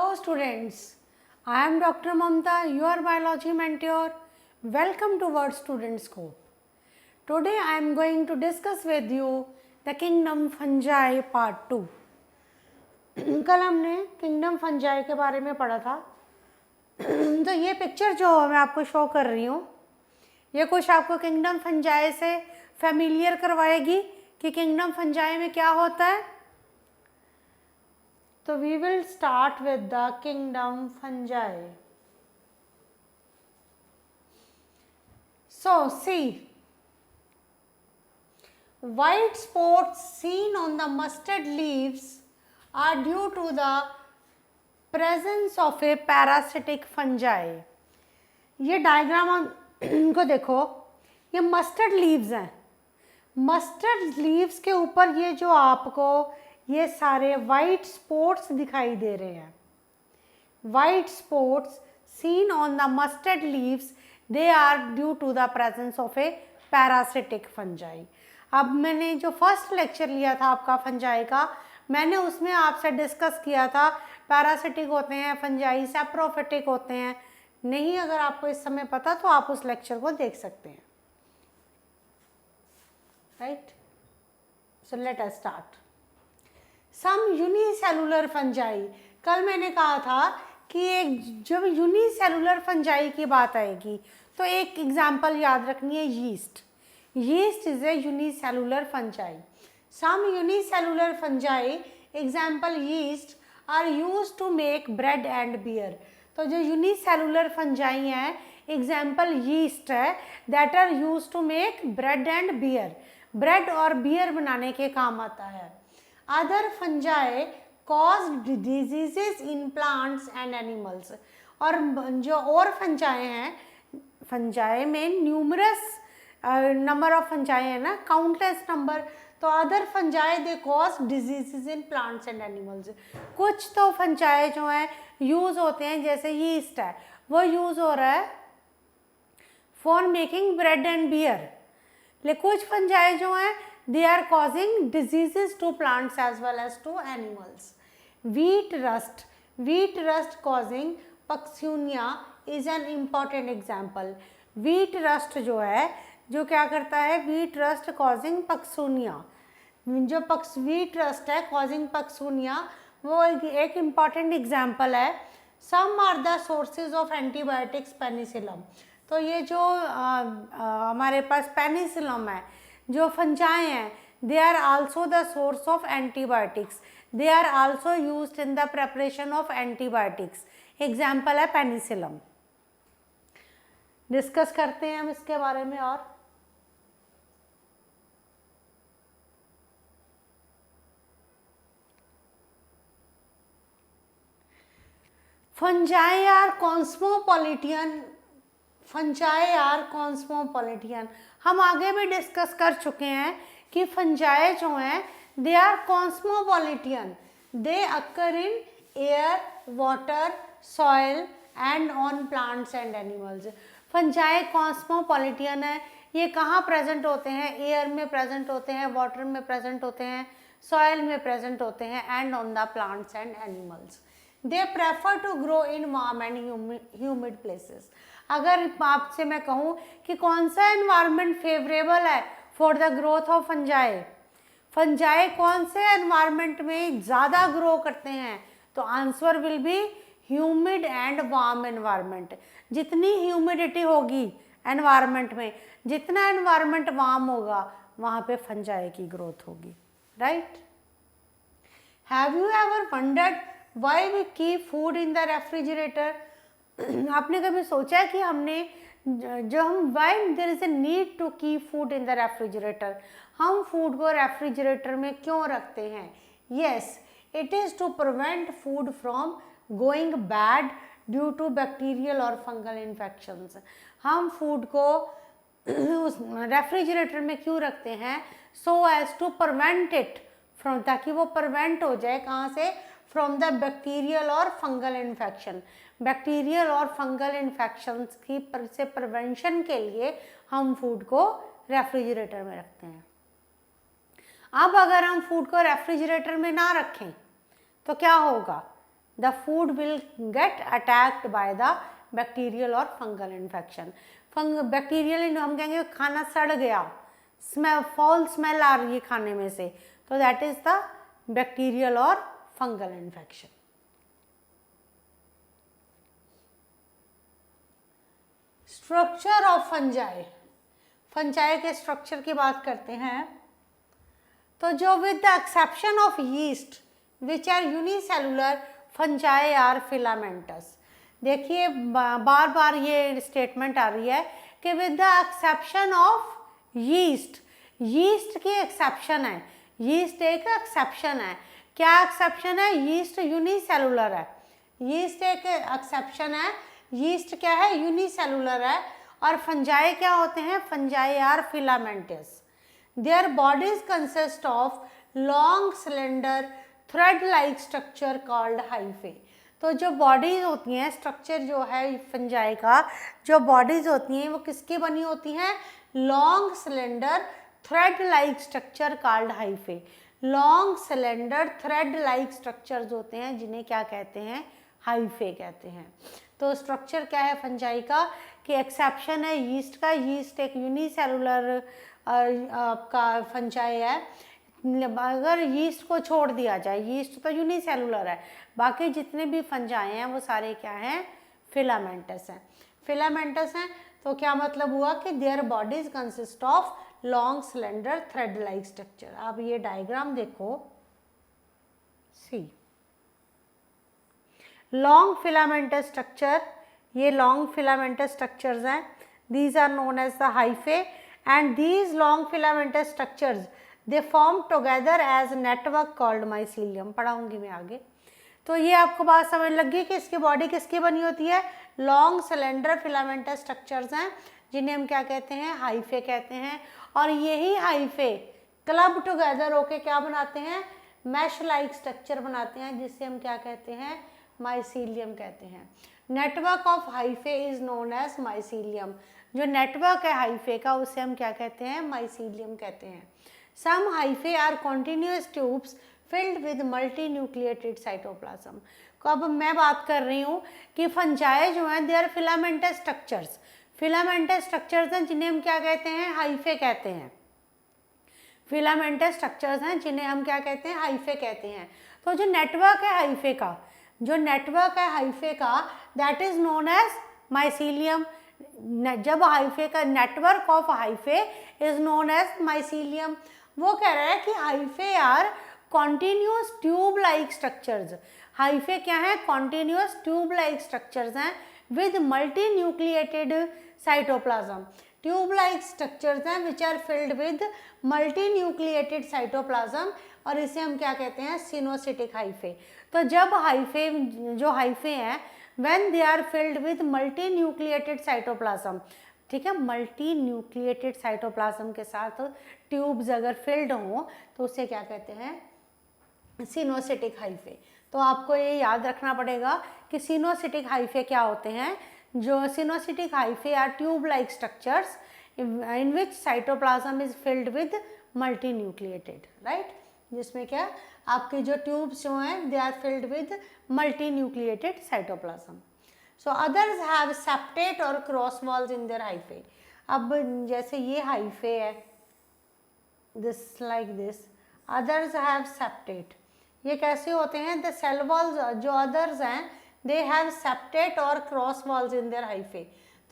Hello students, I am Dr. Mamta, your biology mentor. Welcome to Word Student Scope. Today I am going to discuss with you the Kingdom Fungi Part 2. कल हमने kingdom fungi के बारे में पढ़ा था. तो ये picture जो मैं आपको शो कर रही हूँ, ये कुछ आपको किंगडम फंजाई से फेमिलियर करवाएगी कि किंगडम फंजाई में क्या होता है. So we will start with the kingdom fungi. So see, white spots seen on the mustard leaves are due to the presence of a parasitic fungi. ये diagram को देखो, ये मस्टर्ड लीव्स हैं. Mustard leaves के ऊपर ये जो आपको ये सारे वाइट स्पॉट्स दिखाई दे रहे हैं. White spots seen on the mustard leaves, they are due to the presence of a parasitic fungi. अब मैंने जो फर्स्ट लेक्चर लिया था आपका फंजाई का, मैंने उसमें आपसे डिस्कस किया था पैरासिटिक होते हैं फंजाई, सैप्रोफिटिक होते हैं. नहीं, अगर आपको इस समय पता तो आप उस लेक्चर को देख सकते हैं. Right, so let us start. Some unicellular fungi. कल मैंने कहा था कि एक जब यूनिसेलुलर फंजाई की बात आएगी तो एक एग्जाम्पल याद रखनी है, yeast. Yeast is a unicellular fungi. Some unicellular fungi example yeast are used to make bread and beer. तो जो यूनिसेलुलर फंजाई हैं, एग्जाम्पल यीस्ट है, that are used to make bread and beer. Bread और beer बनाने के काम आता है. Other fungi cause diseases in plants and animals. और जो और फंजाई हैं, फंजाई में न्यूमरस नंबर ऑफ फंजाई है ना, काउंटलेस नंबर. तो other fungi they cause diseases in plants and animals. कुछ तो फंजाई जो हैं यूज़ होते हैं, जैसे यीस्ट है, वो यूज़ हो रहा है for making bread and beer. लेकिन कुछ फंजाई जो हैं they are causing diseases to plants as well as to animals. Wheat rust causing Puccinia is an important example. Wheat rust जो है, जो क्या करता है, wheat rust causing Puccinia. जो wheat rust है causing Puccinia, वो एक important example है. Some are the sources of antibiotics penicillin. तो ये जो हमारे पास पेनिसिलम है, जो फंजाई हैं, they are also the source of antibiotics. They are also used in the preparation of antibiotics. Example है पेनिसिलम. डिस्कस करते हैं हम इसके बारे में. और fungi are cosmopolitan. Fungi are cosmopolitan. हम आगे भी डिस्कस कर चुके हैं कि फंजाई जो हैं, they are cosmopolitan. They occur in air, water, soil and on plants and animals. Fungi cosmopolitan है. ये कहाँ प्रेजेंट होते हैं? एयर में प्रेजेंट होते हैं, वाटर में प्रेजेंट होते हैं, सॉइल में प्रेजेंट होते हैं, and on the plants and animals. They prefer to grow in warm and humid places. अगर आपसे मैं कहूँ कि कौन सा एनवायरनमेंट फेवरेबल है for the growth of fungi, fungi कौन से एनवायरनमेंट में ज़्यादा ग्रो करते हैं, तो answer will be humid and warm environment. जितनी ह्यूमिडिटी होगी एनवायरनमेंट में, जितना एनवायरनमेंट वार्म होगा, वहाँ पे फंजाई की ग्रोथ होगी. Right. Have you ever wondered why we keep food in the refrigerator? आपने कभी सोचा है कि हमने जो हम why there is a need to keep food in the refrigerator, हम फूड को रेफ्रिजरेटर में क्यों रखते हैं? Yes, it is to prevent food from going bad due to bacterial और फंगल इन्फेक्शंस. हम फूड को रेफ्रिजरेटर में क्यों रखते हैं? So as to prevent it from, ताकि वो प्रिवेंट हो जाए कहाँ से? फ्रॉम द बैक्टीरियल और फंगल इन्फेक्शन. बैक्टीरियल और फंगल इन्फेक्शंस की से प्रिवेंशन के लिए हम फूड को रेफ्रिजरेटर में रखते हैं. अब अगर हम फूड को रेफ्रिजरेटर में ना रखें तो क्या होगा? the food will get attacked by the bacterial or fungal infection. Bacterial हम कहेंगे खाना सड़ गया, स्मेल, फॉल स्मेल आ रही है खाने में से, तो दैट इज द बैक्टीरियल और fungal infection. Structure of fungi. Fungi के स्ट्रक्चर की बात करते हैं तो जो with the exception of yeast which are unicellular fungi are filamentous. देखिए बार बार ये स्टेटमेंट आ रही है कि with the exception of yeast. Yeast की एक्सेप्शन है, यीस्ट एक एक्सेप्शन है. क्या एक्सेप्शन है? यीस्ट यूनिसेलुलर है, यीस्ट एक एक्सेप्शन है. यीस्ट क्या है? यूनिसेलुलर है. और फंजाई क्या होते हैं? Fungi are filamentous. Their bodies consist of long cylinder thread like structure called hyphae. तो जो बॉडीज होती हैं, स्ट्रक्चर जो है फंजाई का, जो बॉडीज होती हैं वो किसकी बनी होती हैं? Long cylinder thread like structure called hyphae. Long cylinder thread like structures होते हैं जिन्हें क्या कहते हैं? हाइफे कहते हैं. तो स्ट्रक्चर क्या है फंजाई का कि एक्सेप्शन है यीस्ट का. यीस्ट एक यूनिसेलुलर आपका फंजाई है. अगर यीस्ट को छोड़ दिया जाए, यीस्ट तो यूनिसेलुलर है, बाकी जितने भी फंजाई हैं वो सारे क्या हैं? फिलामेंटस हैं. फिलामेंटस हैं तो क्या मतलब हुआ कि their bodies consist of long cylinder thread like structure. आप ये डायग्राम देखो, सी लॉन्ग फिलामेंटस स्ट्रक्चर, ये लॉन्ग फिलामेंटस स्ट्रक्चर्स हैं. These are known as the hyphae and these long filamentous structures they form together as network called mycelium. पढ़ाऊंगी मैं आगे. तो ये आपको बात समझ लगी कि इसकी बॉडी किसकी बनी होती है? लॉन्ग सिलेंडर फिलामेंटस स्ट्रक्चर्स हैं जिन्हें हम क्या कहते हैं? हाइफे कहते हैं. और यही हाइफे क्लब टुगेदर होके क्या बनाते हैं? मैश लाइक स्ट्रक्चर बनाते हैं जिससे हम क्या कहते हैं? माइसीलियम कहते हैं. Network of hyphae is known as mycelium. जो नेटवर्क है हाइफे का उसे हम क्या कहते हैं? माइसीलियम कहते हैं. Some hyphae are continuous tubes filled with multinucleated cytoplasm. तो अब मैं बात कर रही हूँ कि फंजाई जो हैं they are filamentous structures. Filamentous structures हैं जिन्हें हम क्या कहते हैं? हाइफे कहते हैं. फिलामेंटस स्ट्रक्चर्स हैं जिन्हें हम क्या कहते हैं? हाइफे कहते हैं. तो जो नेटवर्क है हाइफे का, जो नेटवर्क है हाइफे का, that is known as mycelium. जब हाइफे का network of hyphae is known as mycelium. वो कह रहा है कि hyphae are continuous tube like structures. Hyphae क्या है? कॉन्टिन्यूस ट्यूब लाइक स्ट्रक्चर्स हैं with multinucleated cytoplasm. Tube like structures हैं which are filled with multinucleated cytoplasm. और इसे हम क्या कहते हैं? Coenocytic hyphae. तो जब हाइफे, जो हाइफे हैं, when they are filled with multinucleated cytoplasm, ठीक है, मल्टी न्यूक्लिएटेड साइटोप्लाज्म के साथ ट्यूब्स अगर फिल्ड हों तो उसे क्या कहते हैं? Coenocytic hyphae. तो आपको ये याद रखना पड़ेगा कि सिनोसिटिक हाइफे क्या होते हैं. जो coenocytic hyphae are tube like structures in which cytoplasm is filled with multinucleated, right. जिसमें क्या आपके जो ट्यूब्स जो हैं they are filled with multinucleated cytoplasm. So others have septate और cross walls in their hyphae. अब जैसे ये हाइफे है, this like this, others have septate. ये कैसे होते हैं? द सेल वॉल्स जो अदर्स हैं दे हैव सेप्टेट और cross walls in their hyphae.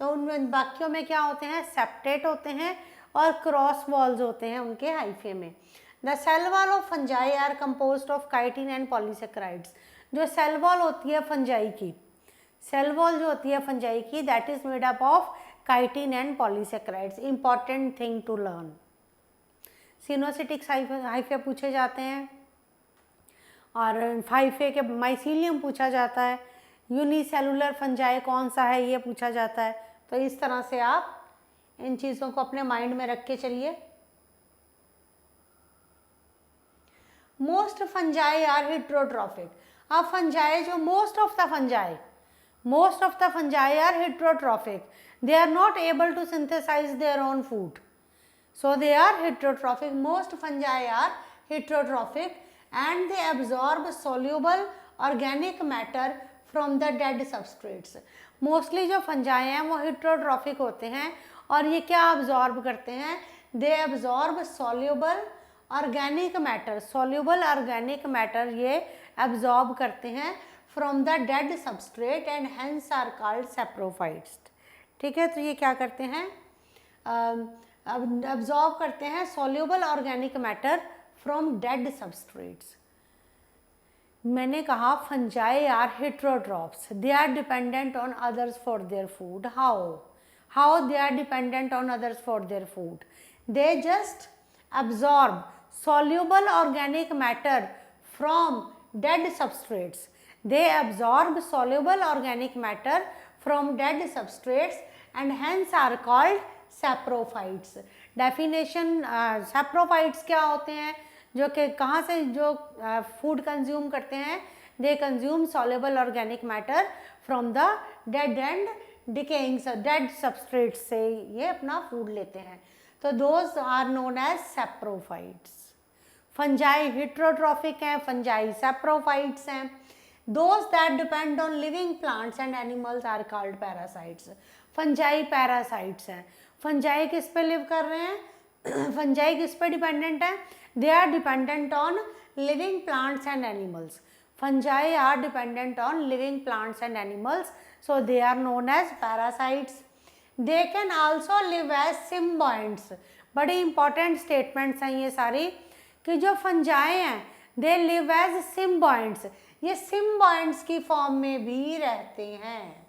तो उनमें बाकियों में क्या होते हैं? सेप्टेट होते हैं और क्रॉस वॉल्स होते हैं उनके हाइफे में. The cell wall of fungi are composed of chitin and polysaccharides. जो सेल वॉल होती है फंजाई की, सेल वॉल जो होती है फंजाई की, that is made up of chitin and polysaccharides. Important thing to learn. Coenocytic hyphae पूछे जाते हैं और हाइफे के माइसीलियम पूछा जाता है. यूनिसेलुलर फंजाई कौन सा है ये पूछा जाता है. तो इस तरह से आप इन चीज़ों को अपने माइंड में रख के चलिए. Most fungi are heterotrophic. अब फंजाई जो most of the fungi are heterotrophic. They are not able to synthesise their own food, so they are heterotrophic. Most fungi are heterotrophic and they absorb soluble organic matter from the dead substrates. Mostly जो fungi हैं वो heterotrophic होते हैं और ये क्या absorb करते हैं, they absorb soluble organic matter, soluble organic matter ये अब्जॉर्ब करते हैं from the dead substrate and hence are called saprophytes. ठीक है, तो ये क्या करते हैं, अब्जॉर्ब करते हैं soluble organic matter from dead substrates. मैंने कहा fungi are heterotrophs, they are dependent on others for their food. How they are dependent on others for their food, they just absorb soluble organic matter from dead substrates. They absorb soluble organic matter from dead substrates and hence are called saprophytes. Definition, saprophytes क्या होते हैं, जो कि कहाँ से जो food consume करते हैं, they consume soluble organic matter from the dead and decaying dead substrates से ये अपना फूड लेते हैं, तो those are known as saprophytes. Fungi heterotrophic हैं, फंजाई सैप्रोफाइट्स हैं। Those that depend on living plants and animals are called parasites. Fungi parasites हैं। Fungi किस पे लिव कर रहे हैं, फंजाई किस पे डिपेंडेंट है, they are dependent on living plants and animals. Fungi are dependent on living plants and animals, so they are known as parasites. They can also live as symbionts. बड़ी important statements हैं ये सारी, कि जो fungi हैं they live as सिम्बायोइट्स, ये सिम्बायोइट्स की form में भी रहते हैं।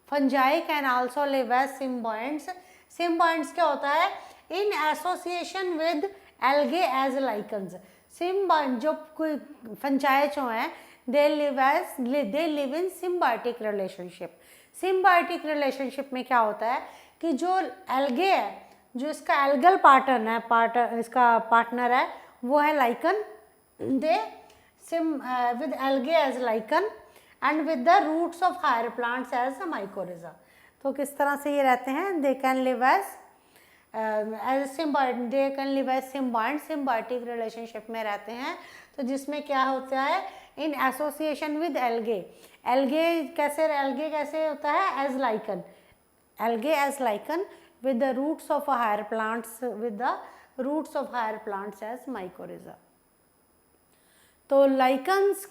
Fungi can also live as symbionts. Symbionts क्या होता है, in association with algae as lichens. Symbiont जो कोई फंजाई जो हैं they live in symbiotic relationship. Symbiotic relationship में क्या होता है कि जो एल्गे है, जो इसका एल्गल इसका पार्टनर है वो है lichen, they with algae as lichen and with the roots of higher plants as mycorrhiza. तो किस तरह से ये रहते हैं, they can live as symbiont, they can live as symbiont, symbiotic relationship में रहते हैं। तो जिसमें क्या होता है, in association with algae. Algae कैसे होता है, as lichen, algae as lichen with the roots of higher plants, with the roots of higher plants as mycorrhiza. तो लाइकन्स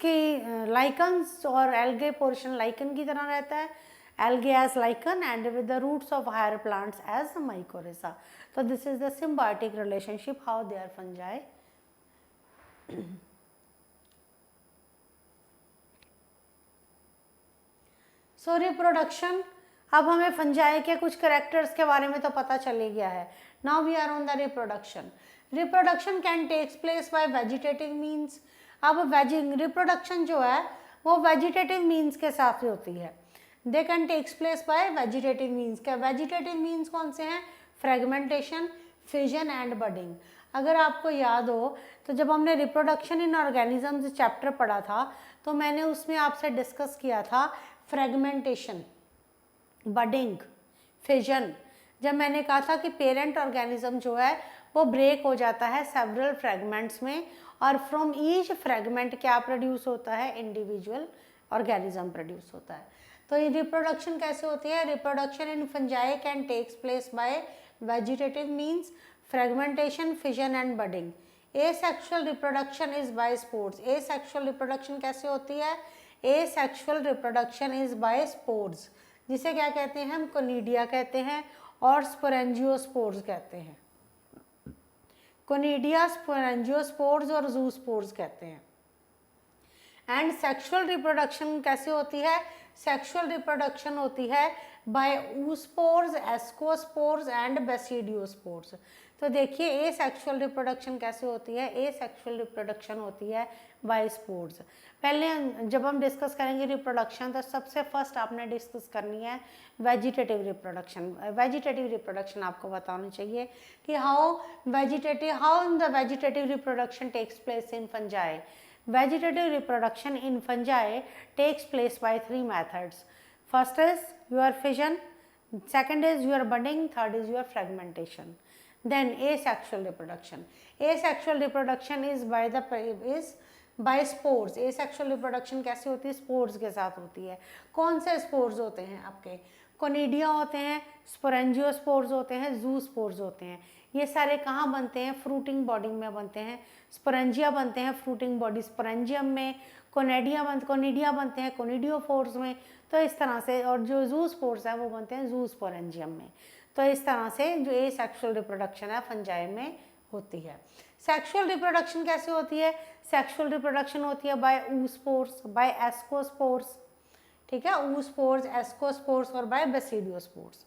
और एल्गे पोर्शन लाइकन की तरह रहता है, algae as lichen and with the roots of higher plants as mycorrhiza. तो this is the symbiotic relationship, how they are fungi. So reproduction, अब हमें fungi के कुछ करेक्टर्स के बारे में तो पता चल ही गया है। Now we are on the reproduction. Reproduction can takes place by vegetative means. अब रिप्रोडक्शन जो है वो वेजिटेटिव मीन्स के साथ होती है। They can takes place by vegetative means. क्या वेजिटेटिव मीन्स कौन से हैं, फ्रेगमेंटेशन, फिजन एंड बडिंग। अगर आपको याद हो तो जब हमने रिप्रोडक्शन इन ऑर्गेनिजम्स चैप्टर पढ़ा था तो मैंने उसमें आपसे डिस्कस किया था फ्रेगमेंटेशन, बडिंग, फिजन। जब मैंने कहा था कि पेरेंट ऑर्गेनिज्म जो है वो ब्रेक हो जाता है सेवरल फ्रेगमेंट्स में, और फ्रॉम ईच फ्रेगमेंट क्या प्रोड्यूस होता है, इंडिविजुअल ऑर्गेनिज्म प्रोड्यूस होता है। तो ये रिप्रोडक्शन कैसे होती है, reproduction in fungi can takes place by vegetative means, fragmentation, fission and budding. Asexual reproduction is by spores. Asexual reproduction कैसे होती है, asexual reproduction is by spores, जिसे क्या कहते हैं हम, कोनिडिया कहते हैं और स्पोरेंजियोस्पोर्स कहते हैं। कोनिडिया, स्पोरेंजियोस्पोर्स और जूस्पोर्स कहते हैं। एंड सेक्सुअल रिप्रोडक्शन कैसे होती है, सेक्सुअल रिप्रोडक्शन होती है by oospores, ascospores and basidiospores. तो देखिए एसेक्सुअल रिप्रोडक्शन कैसे होती है, एसेक्सुअल रिप्रोडक्शन होती है बाय स्पोर्स। पहले जब हम डिस्कस करेंगे रिप्रोडक्शन तो सबसे फर्स्ट आपने डिस्कस करनी है वेजिटेटिव रिप्रोडक्शन। वेजिटेटिव रिप्रोडक्शन आपको बताना चाहिए कि how in the vegetative reproduction takes place in fungi. Vegetative reproduction in fungi takes place by three methods. First is your fission, second is your budding, third is your fragmentation. Then asexual reproduction. Asexual reproduction is by spores. Asexual reproduction कैसे होती है? Spores के साथ होती है। कौन से spores होते हैं आपके? कोनिडिया होते हैं, स्पोरेंजियोस्पोर्स होते हैं, ज़ूस्पोर्स होते हैं। ये सारे कहाँ बनते हैं? फ्रूटिंग बॉडी में बनते हैं। स्पोरेंजिया बनते हैं फ्रूटिंग बॉडी स्पोरेंजियम में, कोनिडिया बनते हैं कोनिडियोफोर्स में। तो इस तरह से, और जो ज़ूस्पोर्स है वो बनते हैं ज़ूस्पोरेंजियम में। तो इस तरह से जो एसेक्सुअल रिप्रोडक्शन है फंजाई में होती है। सेक्सुअल रिप्रोडक्शन कैसे होती है? सेक्सुअल रिप्रोडक्शन होती है बाय oospores, बाय एस्कोस्पोर्स, ठीक है, oospores, एस्कोस्पोर्स और by basidiospores.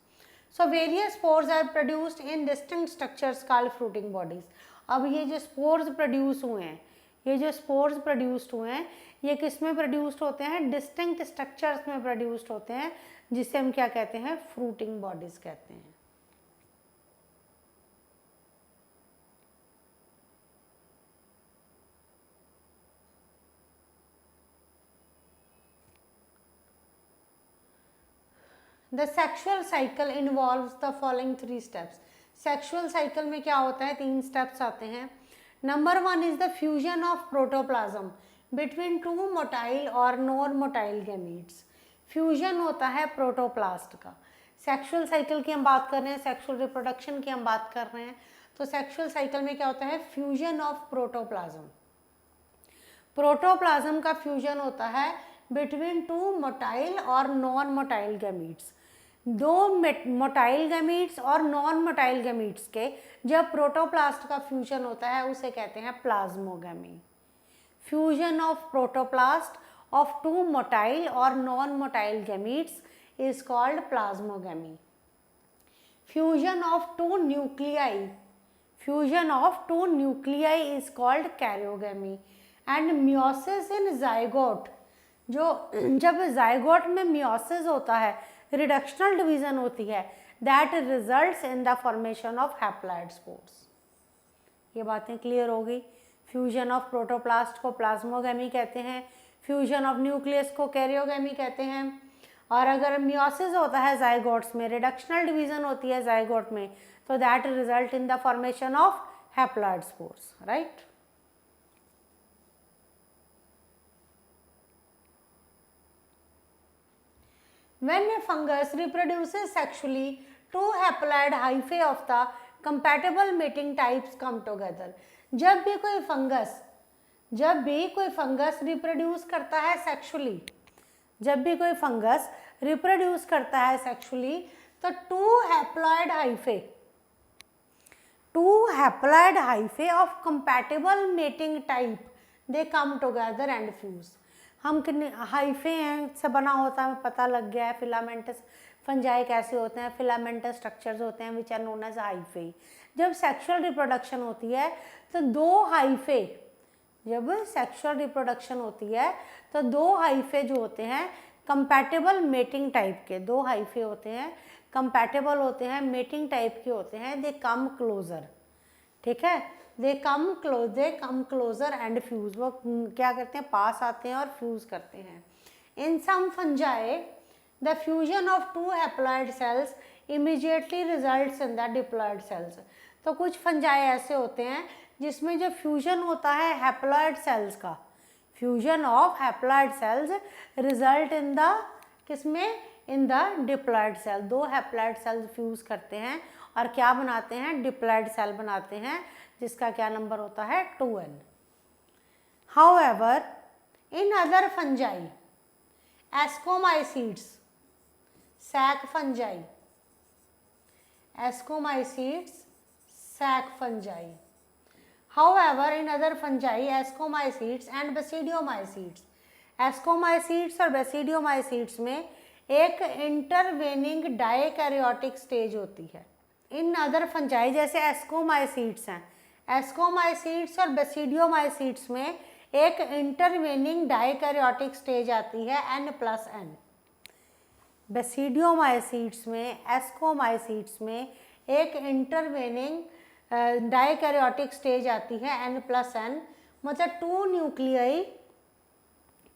So various spores are produced in distinct structures called fruiting bodies. अब ये जो स्पोर्स प्रोड्यूस हुए हैं, ये किस में प्रोड्यूस्ड होते हैं? डिस्टिंक्ट स्ट्रक्चर्स में प्रोड्यूस्ड होते हैं, जिसे हम क्या कहते हैं? फ्रूटिंग बॉडीज कहते हैं। The sexual cycle involves the following 3 steps. Sexual cycle में क्या होता है? 3 स्टेप्स आते हैं। Number 1 is the fusion of protoplasm between 2 motile और नॉन मोटाइल गैमीट्स। फ्यूजन होता है प्रोटोप्लास्ट का। सेक्शुअल साइकिल की हम बात कर रहे हैं, सेक्शुअल रिप्रोडक्शन की हम बात कर रहे हैं। तो सेक्शुअल साइकिल में क्या होता है? Fusion of protoplasm. प्रोटोप्लाज्म का फ्यूजन होता है बिटवीन 2 मोटाइल और non motile gametes. 2 motile gametes और नॉन मोटाइल गैमीट्स के जब प्रोटोप्लास्ट का फ्यूजन होता है उसे कहते हैं plasmogamy. Fusion of protoplast of 2 motile और non motile gametes is called plasmogamy. Fusion of 2 nuclei is called karyogamy. And meiosis in zygote, जब zygote में meiosis होता है, reductional division होती है, that results in the formation of haploid spores. ये बातें clear हो गई। फ्यूजन ऑफ प्रोटोप्लास्ट को प्लाज्मोगैमी कहते हैं, फ्यूजन ऑफ न्यूक्लियस को कैरियोगैमी कहते हैं। और अगर मियोसिस होता है जाइगोट्स में, रिडक्शनल डिवीजन होती है जाइगोट में, तो that result in the formation of haploid spores, right. When a fungus reproduces sexually, 2 haploid hyphae of the compatible mating types come together. जब भी कोई फंगस रिप्रोड्यूस करता है सेक्सुअली, तो 2 haploid hyphae of compatible mating type, they come together and fuse. हम कितने hyphae हैं से बना होता है, पता लग गया है। फिलामेंटस फंजाई कैसे होते हैं? फिलामेंटस स्ट्रक्चर्स होते हैं which are known as hyphae. जब सेक्सुअल रिप्रोडक्शन होती है तो 2 हाइफे जो होते हैं कंपैटिबल मेटिंग टाइप के, 2 हाइफे होते हैं, कंपैटिबल होते हैं, मेटिंग टाइप के होते हैं, दे कम क्लोजर, ठीक है, दे कम क्लोजर एंड फ्यूज। वो क्या करते हैं? पास आते हैं और फ्यूज करते हैं। In some fungi the fusion of 2 haploid cells immediately results in the diploid cells. तो कुछ फंजाई ऐसे होते हैं जिसमें जो फ्यूजन होता है हैप्लॉइड सेल्स का, fusion of haploid cells result in the किसमें? In the diploid cell. 2 haploid cells fuse करते हैं और क्या बनाते हैं? डिप्लॉइड सेल बनाते हैं, जिसका क्या नंबर होता है? 2n। However, in other fungi, ascomycetes, sac fungi, However, in other fungi, ascomycetes and basidiomycetes, ascomycetes और basidiomycetes में एक इंटरवेनिंग डाइकैरियोटिक स्टेज होती है। इन अदर फंजाई जैसे एस्कोमाइसीट्स हैं, एस्कोमाइसीट्स और बेसिडियोमाइसीट्स में एक इंटरवेनिंग डाइकैरियोटिक स्टेज आती है N+N। बेसिडियोमाइसीट्स में, एस्कोमाइसीट्स में एक इंटरवेनिंग डाइकैरियोटिक स्टेज आती है N+N, मतलब 2 न्यूक्लियाई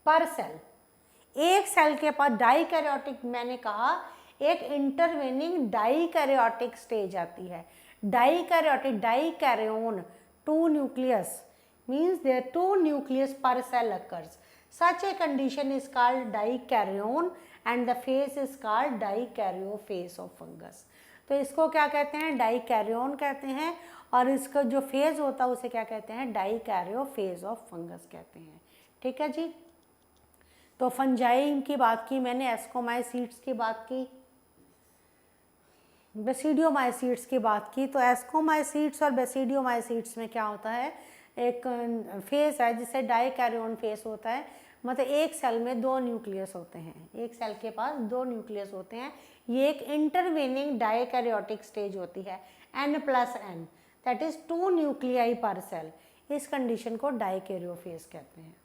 पर सेल। एक सेल के पास डाइकैरियोटिक, मैंने कहा एक इंटरवेनिंग डाइकैरियोटिक स्टेज आती है। Dikaryotic, dikaryon, 2 nucleus, means there are 2 nucleus per cell occurs. Such a condition is called dikaryon and the phase is called dikaryophase of fungus. तो इसको क्या कहते हैं, डाइकैरियोन कहते हैं, और इसका जो फेज होता है उसे क्या कहते हैं, डाइकैरियोफेज ऑफ फंगस कहते हैं। ठीक है जी। तो फंजाई की बात की मैंने, एस्कोमाइसीड्स की बात की, बेसिडियोमाइसीड्स की बात की। तो एस्कोमाइसीड्स और बेसिडियोमाइसीड्स में क्या होता है, एक फेस है जिसे डाइकैरियोन फेस होता है, मतलब एक सेल में 2 न्यूक्लियस होते हैं, एक सेल के पास 2 न्यूक्लियस होते हैं। ये एक इंटरवेनिंग डाइकैरियोटिक स्टेज होती है, N+N, दैट इज 2 न्यूक्लियाई पर सेल। इस कंडीशन को डाइकैरियोफेज कहते हैं।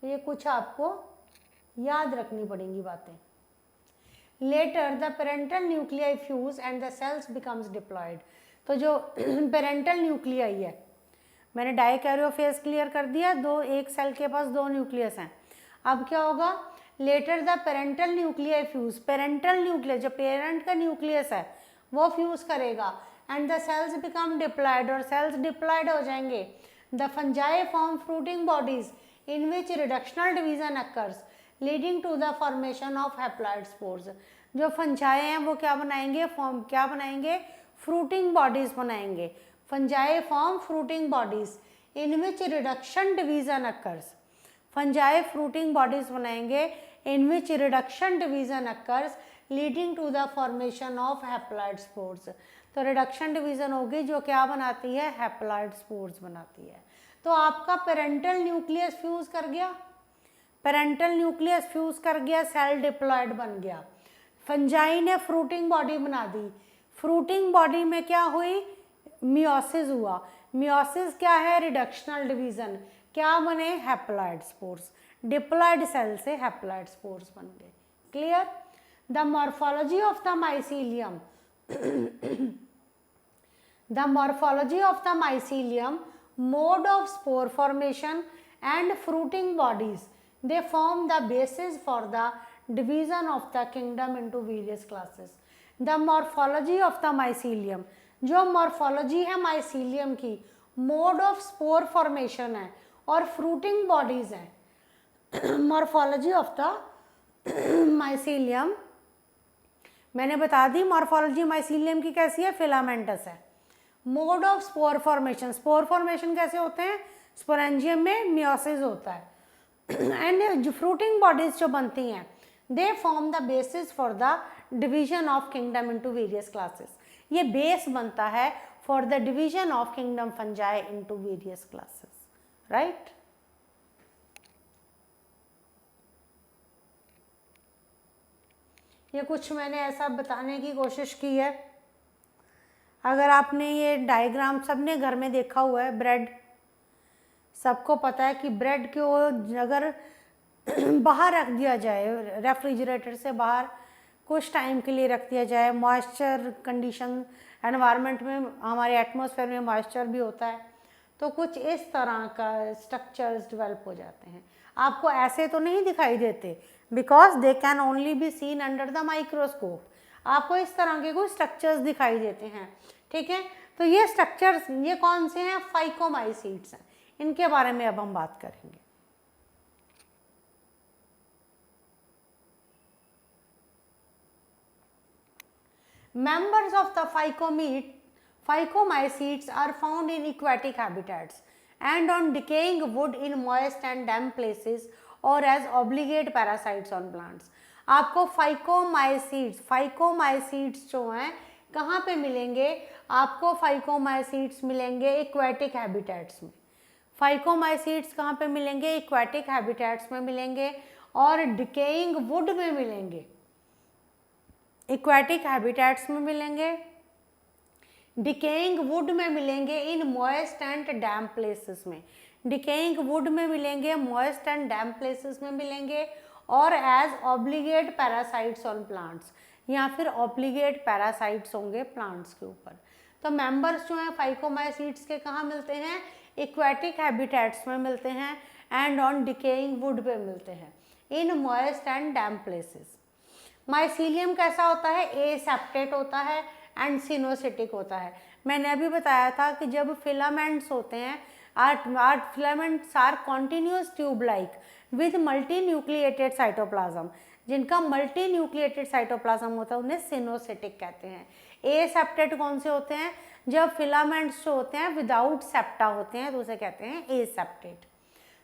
तो ये कुछ आपको याद रखनी पड़ेंगी बातें। Later the parental nuclei fuse and the cells becomes diploid. तो जो पेरेंटल न्यूक्लियाई है, मैंने डाइकैरियोफेज क्लियर कर दिया, एक सेल के पास 2 न्यूक्लियस हैं। अब क्या होगा, later the parental nuclei fuse, parental nucleus जो पेरेंट का न्यूक्लियस है वो फ्यूज करेगा, and the cells become diploid, और सेल्स डिप्लॉयड हो जाएंगे। The fungi form fruiting bodies in which reductional division occurs leading to the formation of haploid spores. जो fungi हैं वो क्या बनाएंगे, क्या बनाएंगे, फ्रूटिंग बॉडीज बनाएंगे। Fungi form fruiting bodies in which reduction division occurs, fungi fruiting bodies बनाएंगे इन which reduction division occurs leading to the formation of haploid spores. तो रिडक्शन डिवीजन होगी जो क्या बनाती है, हैप्लॉइड स्पोर्स बनाती है। तो आपका पेरेंटल न्यूक्लियस फ्यूज कर गया, पेरेंटल न्यूक्लियस फ्यूज कर गया, सेल डिप्लॉयड बन गया। फंजाई ने फ्रूटिंग बॉडी बना दी, फ्रूटिंग बॉडी में क्या हुई, मियोसिस हुआ। मियोसिस क्या है, रिडक्शनल डिवीजन, क्या बने, हैप्लॉइड स्पोर्स। डिप्लॉयड सेल से हैप्लॉइड स्पोर्स बन गए। Clear. The morphology of the mycelium, the morphology of the mycelium, mode of spore formation and fruiting bodies, they form the basis for the division of the kingdom into various classes. The morphology of the mycelium, जो morphology है mycelium की, mode of spore formation है और fruiting bodies है। morphology of the mycelium मैंने बता दी, morphology mycelium की कैसी है, filamentous है। Mode of spore formation, spore formation कैसे होते हैं, स्पोरेंजियम में मियोसिस होता है। एंड जो फ्रूटिंग बॉडीज जो बनती हैं, they form the basis for the division of kingdom into various classes. ये बेस बनता है for the division of kingdom fungi into various classes, right. ये कुछ मैंने ऐसा बताने की कोशिश की है। अगर आपने ये डायग्राम सबने घर में देखा हुआ है, ब्रेड, सबको पता है कि ब्रेड को अगर बाहर रख दिया जाए, रेफ्रिजरेटर से बाहर कुछ टाइम के लिए रख दिया जाए, मॉइस्चर कंडीशन एनवायरनमेंट में, हमारे एटमॉस्फेयर में मॉइस्चर भी होता है, तो कुछ इस तरह का स्ट्रक्चर्स डेवलप हो जाते हैं। आपको ऐसे तो नहीं दिखाई देते, because they can only be seen under the microscope. आपको इस तरह के कुछ स्ट्रक्चर्स दिखाई देते हैं, ठीक है। तो ये स्ट्रक्चर्स, ये कौन से हैं, फाइकोमाइसीड्स हैं। इनके बारे में अब हम बात करेंगे। Members of the phycomycetes are found in aquatic habitats and on decaying wood in moist and damp places or as obligate parasites on plants. आपको फाइकोमाइसीड्स जो हैं कहाँ पे मिलेंगे, आपको फाइकोमाइसीड्स मिलेंगे एक्वाटिक हैबिटेट्स में। फाइकोमाइसीड्स कहाँ पे मिलेंगे, एक्वाटिक हैबिटेट्स में मिलेंगे और डिकेइंग वुड में मिलेंगे, एक्वाटिक हैबिटेट्स में मिलेंगे, डिकेइंग वुड में मिलेंगे, in moist and damp places में, डिकेइंग वुड में मिलेंगे, मॉइस्ट एंड डैम्प प्लेसेस में मिलेंगे, और as obligate parasites on plants, या फिर ऑब्लिगेट पैरासाइट्स होंगे प्लांट्स के ऊपर। तो मेंबर्स जो हैं फाइकोमाइसीड्स के कहाँ मिलते हैं, एक्वाटिक हैबिटेट्स में मिलते हैं एंड ऑन डिकेइंग वुड पे मिलते हैं, इन moist and damp places. Mycelium कैसा होता है, एसेप्टेट होता है एंड सिनोसिटिक होता है। मैंने अभी बताया था कि जब फिलामेंट्स होते हैं, are filaments are continuous tube like with multinucleated cytoplasm, जिनका मल्टी न्यूक्लिएटेड साइटोप्लाज्म होता है उन्हें सिनोसिटिक कहते हैं। एसेप्टेट कौन से होते हैं? जब फिलामेंट्स जो होते हैं विदाउट सेप्टा होते हैं तो उसे कहते हैं एसेप्टेट।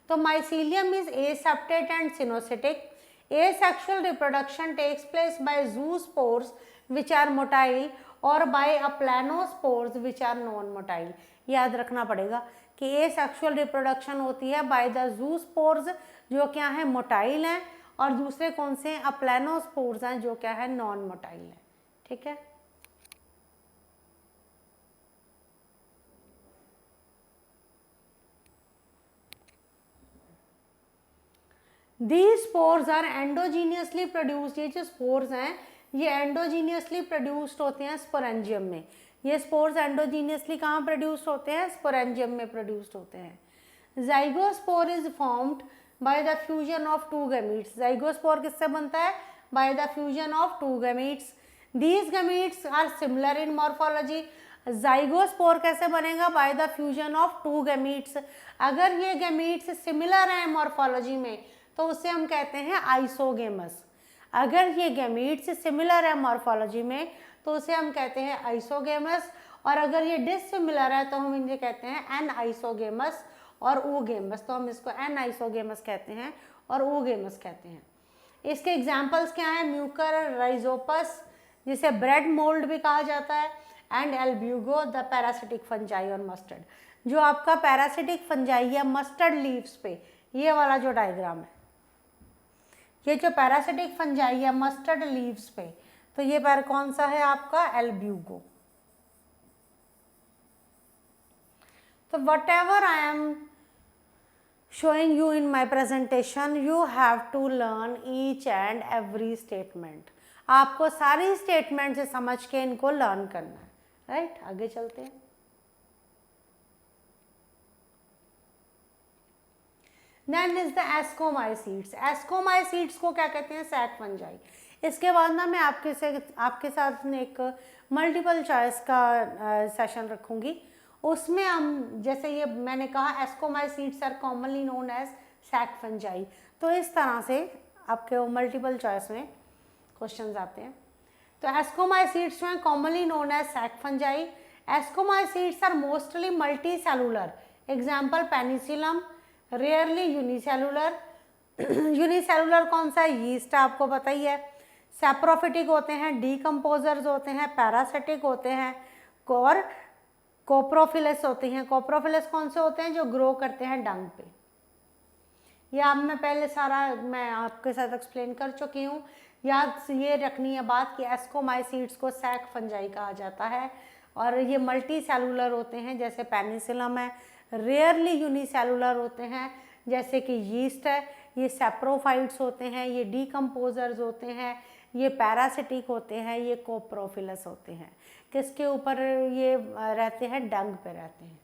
तो mycelium is aseptate and coenocytic. Asexual reproduction takes place by zoospores which are motile or by aplanospores which are non-motile। याद रखना पड़ेगा कि asexual reproduction होती है by the zoospores जो क्या है मोटाइल हैं, और दूसरे कौन से हैं? अप्लानोस्पोर्स हैं जो क्या है नॉन मोटाइल है। ठीक है, These spores are endogenously produced। ये जो स्पोर्स हैं ये एंडोजीनियसली प्रोड्यूस्ड होते हैं स्पोरेंजियम में। ये स्पोर्स एंडोजीनियसली कहाँ प्रोड्यूस्ड होते हैं? स्पोरेंजियम में प्रोड्यूस्ड होते हैं। Zygospore is formed by the fusion of two gametes. Zygospore किससे बनता है? By the fusion of two gametes. These gametes are similar in morphology. Zygospore कैसे बनेगा? By the fusion of two gametes. अगर ये गैमीट्स सिमिलर हैं morphology में तो उसे हम कहते हैं आइसोगेमस। अगर ये गैमीट्स सिमिलर है मॉर्फोलॉजी में तो उसे हम कहते हैं आइसोगेमस, और अगर ये डिसिमिलर है तो हम इन्हें कहते हैं एन आइसोगेमस और ooगेमस। तो हम इसको एन आइसोगेमस कहते हैं और ooगेमस कहते हैं। इसके एग्जाम्पल्स क्या हैं? म्यूकर राइजोपस जिसे ब्रेड मोल्ड भी कहा जाता है, and Albugo the parasitic fungi और मस्टर्ड। जो आपका पैरासिटिक फंजाई है मस्टर्ड लीव्स पे, ये वाला जो डायग्राम है, ये जो पैरासिटिक फंजाई है मस्टर्ड लीव्स पे, तो ये पैर कौन सा है आपका? एल्ब्यूगो। तो what ever I am showing you in my presentation, you have to learn each and every statement। आपको सारी स्टेटमेंट से समझ के इनको लर्न करना है, राइट? आगे चलते हैं। Then is the ascomycetes। ascomycetes को क्या कहते हैं? Sac fungi. इसके बाद ना मैं आपके साथ एक मल्टीपल चॉइस का सेशन रखूँगी। उसमें हम जैसे ये मैंने कहा ascomycetes are commonly known as sac fungi, तो इस तरह से आपके मल्टीपल चॉइस में क्वेश्चंस आते हैं। तो एस्कोमाइसीट्स जो हैं commonly known as sac fungi. Ascomycetes are mostly multi cellular. Example penicillium, rarely unicellular. Unicellular कौन सा है? यीस्ट, आपको पता ही है। सैप्रोफिटिक होते हैं, डीकम्पोजर्स होते हैं, पैरासिटिक होते हैं और कोप्रोफिलस होते हैं। कोप्रोफिलस कौन से होते हैं? जो ग्रो करते हैं डंग पे। यह अब मैं पहले सारा मैं आपके साथ एक्सप्लेन कर चुकी हूँ। याद ये रखनी है बात कि एस्कोमाइसीट्स को सैक फंजाई कहा जाता है, और ये मल्टी सेलुलर होते हैं जैसे पेनिसिलम है। रेयरली यूनिसेलुलर होते हैं जैसे कि यीस्ट है। ये सैप्रोफाइट्स होते हैं, ये डीकम्पोजर्स होते हैं, ये पैरासिटिक होते हैं, ये कोप्रोफिलस होते हैं। किसके ऊपर ये रहते हैं? डंग पे रहते हैं।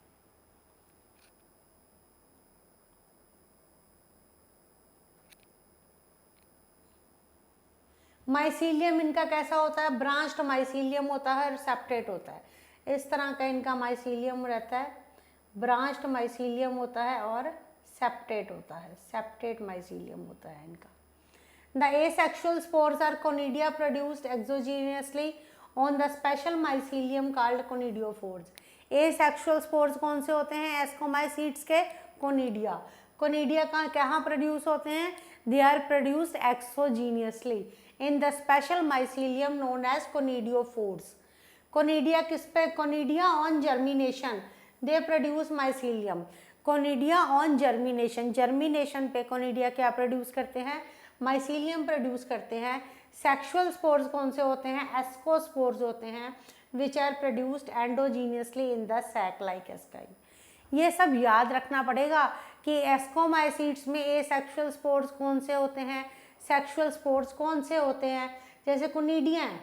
माइसीलियम इनका कैसा होता है? ब्रांच्ड माइसीलियम होता है और सेप्टेट होता है। इस तरह का इनका माइसीलियम रहता है, ब्रांच्ड माइसीलियम होता है और सेप्टेट होता है। सेप्टेट माइसीलियम होता है इनका। The asexual spores are conidia produced exogenously on the special mycelium called conidiophores. Asexual spores कौन से होते हैं? एस्कोमाइसीट्स के कोनिडिया। कोनिडिया कहाँ प्रोड्यूस होते हैं? They are produced exogenously in the special mycelium known as conidiophores. Conidia किस पे? Conidia on germination they produce mycelium. Conidia on germination, germination पे कोनिडिया क्या प्रोड्यूस करते हैं? माइसीलियम प्रोड्यूस करते हैं। सेक्सुअल स्पोर्स कौन से होते हैं? एस्कोस्पोर्स होते हैं which are produced endogenously in the sac like asci. ये सब याद रखना पड़ेगा कि एस्कोमाइसीट्स में एसेक्सुअल स्पोर्स कौन से होते हैं, सेक्सुअल स्पोर्स कौन से होते हैं। जैसे कोनिडिया हैं,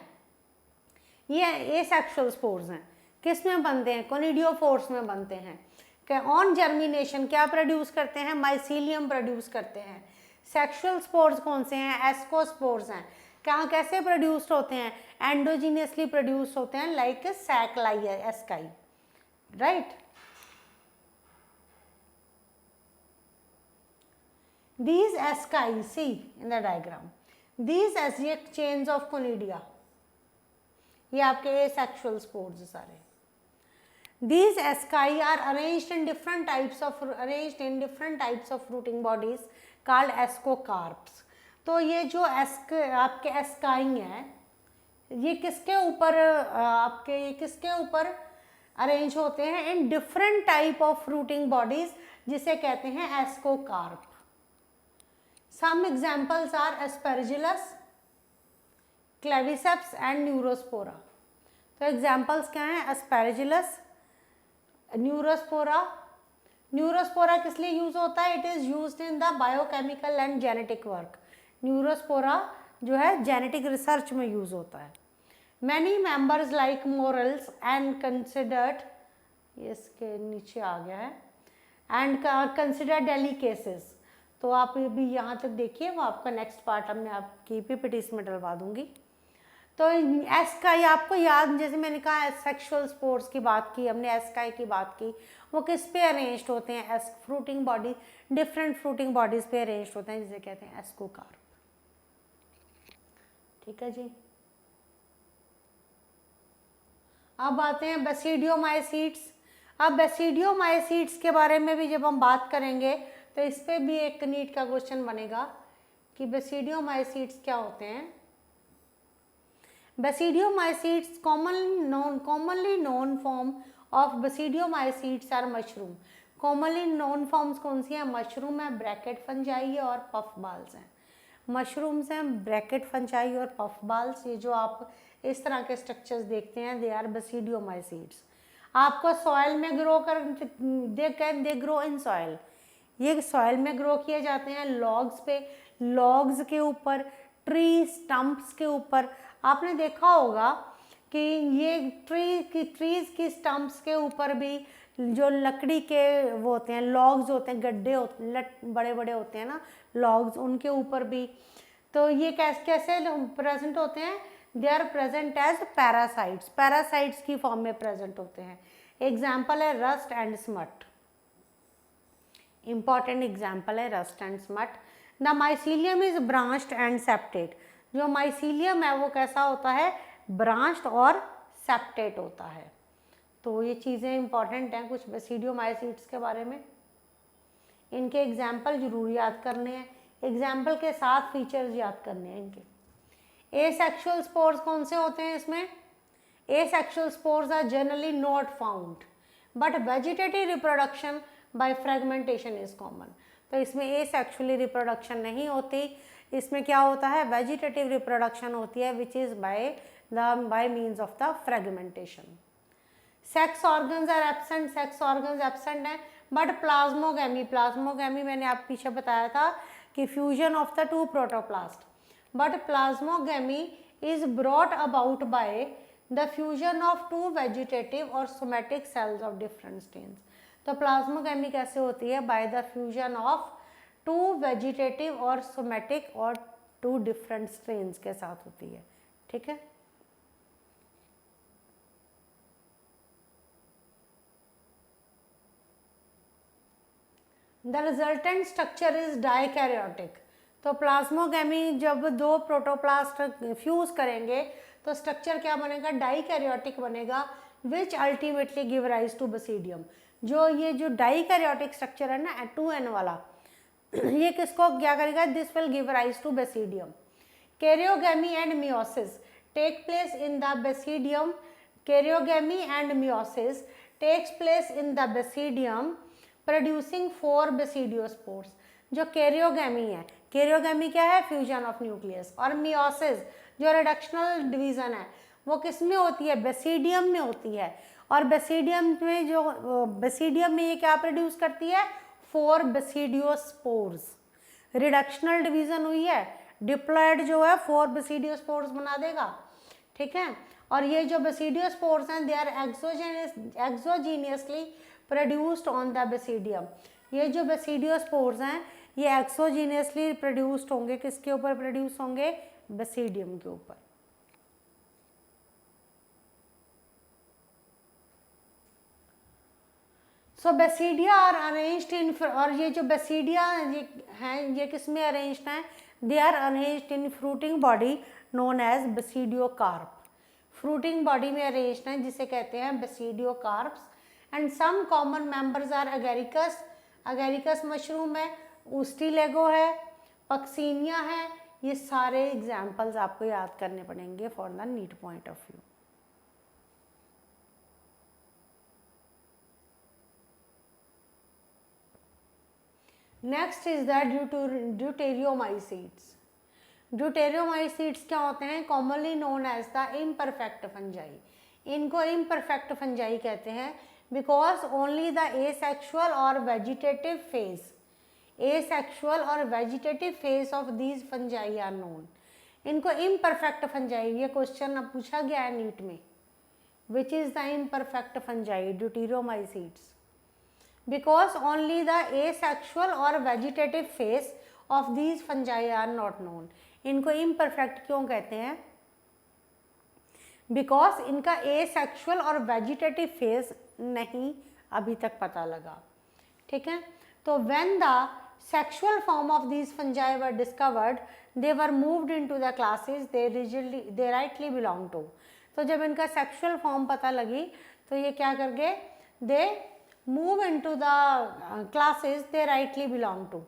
ये एसेक्सुअल स्पोर्स हैं, किस में बनते हैं? कोनिडियोफोर्स में बनते हैं। ऑन जर्मिनेशन क्या प्रोड्यूस करते हैं? माइसीलियम प्रोड्यूस करते हैं। सेक्सुअल स्पोर्स कौन से हैं? एस्कोस्पोर्स हैं। कहाँ कैसे प्रोड्यूस्ड होते हैं? एंडोजीनियसली प्रोड्यूस होते हैं like sac like asci. Right. These asci, see in the diagram, these ascic chains of conidia, ये आपके asexual spores सारे. These asci are arranged in different types of fruiting bodies called ascocarps. तो ये जो आपके asci हैं, ये किसके ऊपर अरेंज होते हैं? In different type of fruiting bodies, जिसे कहते हैं ascocarp. Some examples are Aspergillus, Claviceps and Neurospora. तो एग्जांपल्स क्या हैं? एस्पेरजिलस, न्यूरोस्पोरा. न्यूरोस्पोरा किस लिए यूज होता है? It is used in the biochemical and genetic work. Neurospora जो है जेनेटिक रिसर्च में यूज होता है. Many members like morels and considered, इसके नीचे आ गया है, and considered delicacies. तो आप भी यहाँ तक देखिए, वो आपका नेक्स्ट पार्ट मैं आपकी पीपीटी में डलवा दूंगी. तो एस्काई आपको याद, जैसे मैंने कहा सेक्सुअल स्पोर्स की बात की हमने, एस्काई की बात की, वो किस पे अरेंज्ड होते हैं? Fruiting body, different fruiting bodies पे अरेंज्ड होते हैं, जिसे कहते हैं एस्कोकार्प. ठीक है जी. अब आते हैं बेसिडियोमाइसीट्स. अब बेसिडियोमाइसीट्स के बारे में भी जब हम बात करेंगे तो इस पे भी एक नीट का क्वेश्चन बनेगा कि बेसिडियोमाइसीट्स क्या होते हैं. Basidiomycetes commonly known form of basidiomycetes are mushroom. Commonly known forms कौन सी हैं? मशरूम है, ब्रैकेट फंजाई है और पफ बाल्स हैं. मशरूम्स हैं, ब्रैकेट फंजाई और पफ बाल्स. ये जो आप इस तरह के स्ट्रक्चर्स देखते हैं, दे आर बेसिडियोमाइसीट्स. आपको सॉइल में grow they grow in soil. ये सॉइल में ग्रो किए जाते हैं, लॉग्स पे, लॉग्स के ऊपर, ट्री स्टम्प्स के ऊपर. आपने देखा होगा कि ये ट्रीज की स्टम्प्स के ऊपर भी जो लकड़ी के वो होते हैं, लॉग्स होते हैं, गड्ढे होते, बड़े बड़े होते हैं ना लॉग्स, उनके ऊपर भी. तो ये कैसे प्रेजेंट होते हैं? They are present as parasites. Parasites की फॉर्म में प्रेजेंट होते हैं. एग्जाम्पल है rust and smut. Important example है rust and smut. The mycelium is branched and septate. जो माइसीलियम है वो कैसा होता है? ब्रांच्ड और सेप्टेट होता है. तो ये चीज़ें इंपॉर्टेंट हैं कुछ बेसिडियोमाइसीट्स के बारे में. इनके एग्जाम्पल जरूर याद करने हैं, एग्जाम्पल के साथ फीचर्स याद करने हैं इनके. एसेक्सुअल स्पोर्स कौन से होते हैं इसमें? Asexual spores are generally not found but vegetative reproduction by fragmentation is common. तो इसमें एसेक्सुअली रिप्रोडक्शन नहीं होती, इसमें क्या होता है? वेजिटेटिव रिप्रोडक्शन होती है, which is by means of the fragmentation. Sex organs are absent. Sex organs absent हैं बट प्लाज्मोगैमी मैंने आप पीछे बताया था कि fusion of the two protoplast. But plasmogamy is brought about by the fusion of two vegetative or somatic cells of different strains. तो plasmogamy कैसे होती है? By the fusion of two vegetative or somatic और two different strains के साथ होती है. ठीक है. The resultant structure is dikaryotic. तो प्लाज्मोगैमी जब दो प्रोटोप्लास्ट फ्यूज करेंगे तो स्ट्रक्चर क्या बनेगा? डाइकैरियोटिक बनेगा, which ultimately give rise to basidium. ये जो डाइकैरियोटिक स्ट्रक्चर है ना 2n वाला, ये किसको क्या करेगा? This will give rise to basidium. Karyogamy and meiosis take place in the basidium. Karyogamy and meiosis takes place in the basidium producing 4 basidiospores. जो कैरियोगैमी है, कैरियोगैमी क्या है? Fusion of nucleus. और मियोसिस जो रिडक्शनल डिवीजन है वो किस में होती है? बेसिडियम में होती है. और बेसिडियम में ये क्या प्रोड्यूस करती है? 4 बेसिडियोस्पोर्स. रिडक्शनल डिवीजन हुई है, डिप्लॉयड जो है 4 बेसिडियोस्पोर्स बना देगा. ठीक है. और ये जो बेसिडियोस्पोर्स हैं they are exogenously produced on the basidium. ये जो बेसिडियोस्पोर्स हैं ये एक्सोजीनियसली प्रोड्यूस्ड होंगे. किसके ऊपर प्रोड्यूस होंगे? बेसिडियम के ऊपर. सो बेसिडिया आर अरेंज्ड इन, और ये जो बेसिडिया ये हैं ये किस में अरेंज्ड हैं, they are arranged in fruiting body known as basidiocarp, fruiting body में अरेंज्ड हैं जिसे कहते हैं basidiocarps. And some common members are Agaricus, Agaricus mushroom है, ऊस्टिलेगो है, पक्सीनिया है, ये सारे एग्जाम्पल्स आपको याद करने पड़ेंगे for the NEET point of view. Next is the deuteromycetes. Deuteromycetes क्या होते हैं, commonly known as the imperfect fungi, इनको इम्परफेक्ट फंजाई कहते हैं बिकॉज ओनली द एसेक्सुअल और वेजिटेटिव फेज, एसेक्सुअल और vegetative phase of these fungi are known. इनको imperfect fungi, ये क्वेश्चन अब पूछा गया है नीट में, which is the imperfect fungi deuteromycetes, because only the asexual और vegetative phase of these fungi are not known। इनको imperfect क्यों कहते हैं, because इनका asexual और vegetative phase नहीं अभी तक पता लगा, ठीक है। तो when the sexual form of these fungi were discovered, they were moved into the classes they rightly belong to। तो जब इनका sexual form पता लगी तो ये क्या कर गए, they move into the classes they rightly belong to।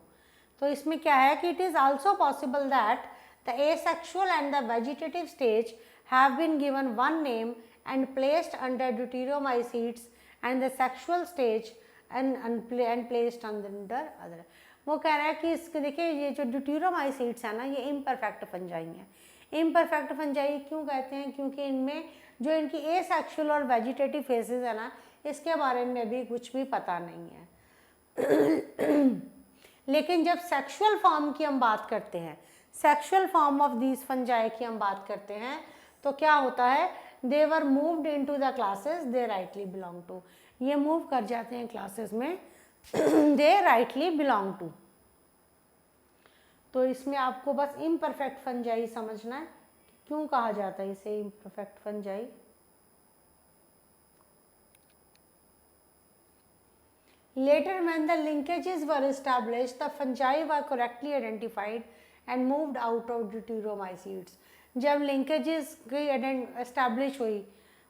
तो इसमें क्या है कि it is also possible that the asexual and the vegetative stage have been given one name and placed under deuteromycetes, and the sexual stage and placed under other। वो कह रहा है कि इसके देखिए ये जो ड्यूटेरोमाइसीड्स है ना ये इम्परफेक्ट फंजाई हैं। इम्परफेक्ट फंजाई क्यों कहते हैं, क्योंकि इनमें जो इनकी एसेक्सुअल और वेजिटेटिव फेजेस है ना इसके बारे में भी कुछ भी पता नहीं है। लेकिन जब सेक्सुअल फॉर्म की हम बात करते हैं, sexual form of these fungi की हम बात करते हैं तो क्या होता है, they were moved into the classes they rightly belong to, ये मूव कर जाते हैं क्लासेस में दे राइटली बिलोंग टू। तो इसमें आपको बस इम्परफेक्ट फंजाई समझना है, क्यों कहा जाता है इसे imperfect fungi. Later, when the linkages were established, the fungi were correctly identified and moved out of deuteromycetes। जब linkages की एस्टैब्लिश हुई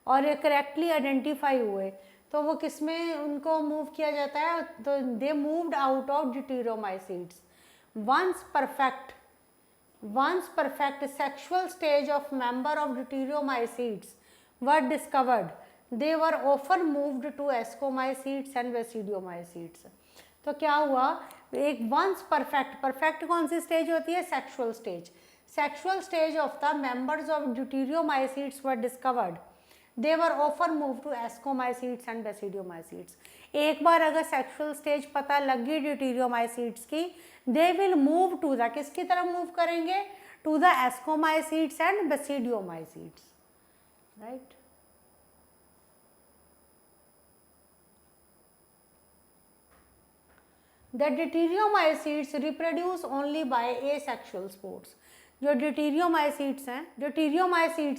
और ये करेक्टली आइडेंटिफाई हुए तो वो किस में उनको मूव किया जाता है, तो they moved out of deuteromycetes। once perfect sexual stage of member of deuteromycetes were discovered, they were often moved to ascomycetes and basidiomycetes। तो क्या हुआ, एक वंस परफेक्ट कौन सी स्टेज होती है, sexual stage, sexual stage of the members of deuteromycetes were discovered, they were often moved to ascomycetes and basidiomycetes। एक बार अगर sexual stage पता लग गई deuteromycetes की, they will move to the, किसकी तरफ मूव करेंगे, to the ascomycetes and basidiomycetes, right। The deuteromycetes reproduce only by asexual spores। जो deuteromycetes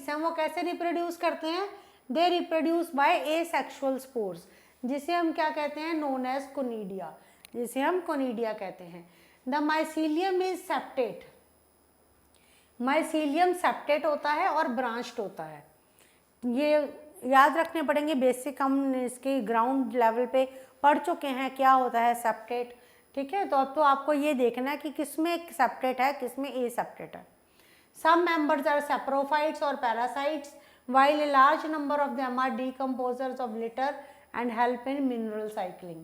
हैं वो कैसे रिप्रोड्यूस करते हैं, they reproduce by asexual spores, जिसे हम क्या कहते हैं, नोन एज कोनिडिया, जिसे हम कोनिडिया कहते हैं। The mycelium is septate, mycelium septate होता है और ब्रांच्ड होता है, ये याद रखने पड़ेंगे, बेसिक हम इसके ग्राउंड लेवल पे पढ़ चुके हैं क्या होता है सेप्टेट, ठीक है। तो अब तो आपको ये देखना है कि किसमें सेप्टेट है किसमें ए सेप्टेट है। सम मेंबर्स आर सेप्रोफाइट्स और parasites while a large number of them are decomposers of litter and help in mineral cycling।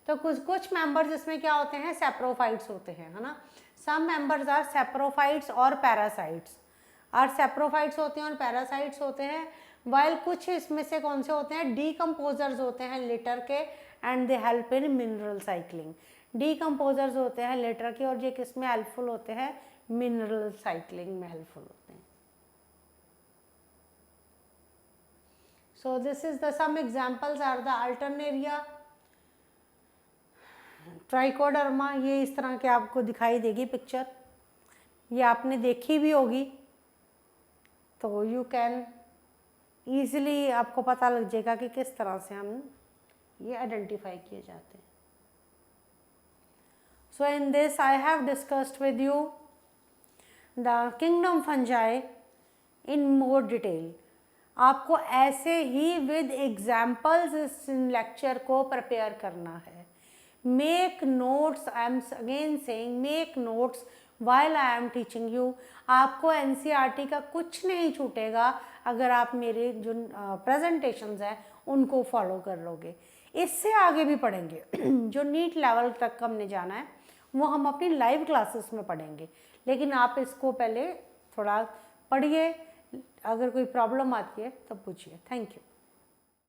तो कुछ मेंबर्स इसमें क्या होते हैं, सेप्रोफाइट्स होते हैं, है ना। सम मेंबर्स आर सेप्रोफाइट्स और पैरासाइट्स, और सेप्रोफाइट्स होते हैं और पैरासाइट्स होते हैं, वाइल कुछ इसमें से कौन से होते हैं, डीकम्पोजर्स होते हैं लिटर के, and they help in mineral cycling. Decomposers होते हैं लिटर के और ये किस में हेल्पफुल होते हैं, मिनरल साइक्लिंग में हेल्पफुल होते हैं। So this is the some examples are the Alternaria, Trichoderma, ये इस तरह के आपको दिखाई देगी पिक्चर, ये आपने देखी भी होगी, तो यू कैन ईजिली आपको पता लग जाएगा कि किस तरह से हम ये आइडेंटिफाई किए जाते हैं। So in this I have discussed with you the kingdom fungi in more detail. आपको ऐसे ही विद एग्जाम्पल्स इस लेक्चर को प्रिपेयर करना है। Make notes, I am again saying make notes while I am teaching you. आपको NCERT का कुछ नहीं छूटेगा अगर आप मेरे जो प्रेजेंटेशंस हैं उनको फॉलो कर लोगे। इससे आगे भी पढ़ेंगे जो नीट लेवल तक हमने जाना है वो हम अपनी लाइव क्लासेस में पढ़ेंगे, लेकिन आप इसको पहले थोड़ा पढ़िए। अगर कोई प्रॉब्लम आती है तब पूछिए। Thank you.